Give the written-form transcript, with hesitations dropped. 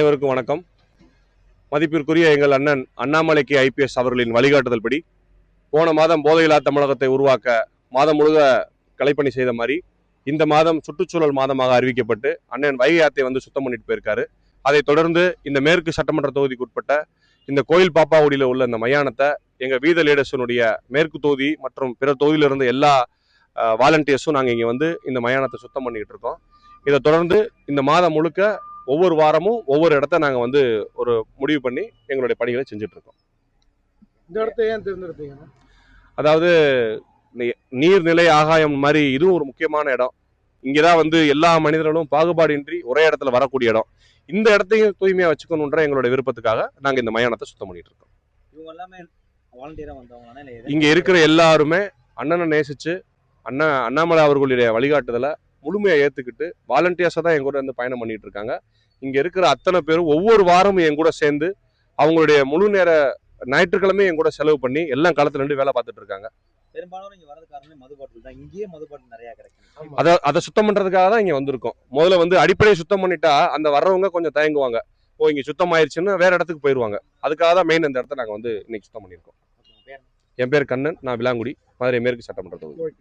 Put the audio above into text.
அனைவருக்கும் வணக்கம். மதிப்பிற்குரிய எங்கள் அண்ணன் அண்ணாமலைக்கு ஐபிஎஸ் அவர்களின் வழிகாட்டுதல் படி போன மாதம் போதையில்லா தமிழகத்தை உருவாக்க மாதம் முழுக கலைப்பணி செய்த மாதிரி இந்த மாதம் சுற்றுச்சூழல் மாதமாக அறிவிக்கப்பட்டு அண்ணன் வைகை ஆத்தை வந்து சுத்தம் பண்ணிட்டு போயிருக்காரு. அதை தொடர்ந்து இந்த மேற்கு சட்டமன்ற தொகுதிக்கு உட்பட்ட இந்த கோயில் பாப்பாவுடியில் உள்ள இந்த மயானத்தை எங்கள் வீத லீடர்ஸனுடைய மேற்கு தொகுதி மற்றும் பிற தொகுதியிலிருந்து எல்லா வாலண்டியர்ஸும் நாங்கள் இங்கே வந்து இந்த மயானத்தை சுத்தம் பண்ணிக்கிட்டு இருக்கோம். இதை தொடர்ந்து இந்த மாதம் முழுக்க ஒவ்வொரு வாரமும் ஒவ்வொரு இடத்த நாங்கள் வந்து ஒரு முடிவு பண்ணி எங்களுடைய பணிகளை செஞ்சுட்டு இருக்கோம். இந்த இடத்த ஏன் தேர்ந்தெடுத்தீங்க? அதாவது நீர்நிலை ஆகாயம் மாதிரி இதுவும் ஒரு முக்கியமான இடம். இங்கேதான் வந்து எல்லா மனிதர்களும் பாகுபாடின்றி ஒரே இடத்துல வரக்கூடிய இடம். இந்த இடத்தையும் தூய்மையா வச்சுக்கணுன்ற எங்களுடைய விருப்பத்துக்காக நாங்கள் இந்த மயானத்தை சுத்தம் பண்ணிட்டு இருக்கோம். இங்க இருக்கிற எல்லாருமே அண்ணனை நேசிச்சு அண்ணாமலை அவர்களுடைய வழிகாட்டுதலை முழுமையா ஏத்துக்கிட்டு வாலண்டியர்ஸா தான் என் கூட வந்து பயணம் பண்ணிட்டு இருக்காங்க. இங்க இருக்கிற அத்தனை பேரும் ஒவ்வொரு வாரமும் என் கூட சேர்ந்து அவங்களுடைய முழு நேர ஞாயிற்றுக்கிழமை என் கூட செலவு பண்ணி எல்லாம் களத்துல நின்று வேலை பார்த்துட்டு இருக்காங்க. பெரும்பாலும் இங்க வரது காரணமே மதுபாட்டில் தான். இங்கேயே மதுபாட்டில் நிறைய கிடைக்கும். அதை சுத்தம் பண்றதுக்காக தான் இங்க வந்திருக்கோம். முதல்ல வந்து அடிப்படையை சுத்தம் பண்ணிட்டா அந்த வர்றவங்க கொஞ்சம் தயங்குவாங்க. இங்க சுத்தம் ஆயிடுச்சுன்னு வேற இடத்துக்கு போயிருவாங்க. அதுக்காக தான் மெயின் இந்த இடத்த நாங்க வந்து இன்னைக்கு சுத்தம் பண்ணியிருக்கோம். என் பேர் கண்ணன், நான் விலாங்குடி, மதுரை மேற்கு சட்டமன்ற தொகுதி.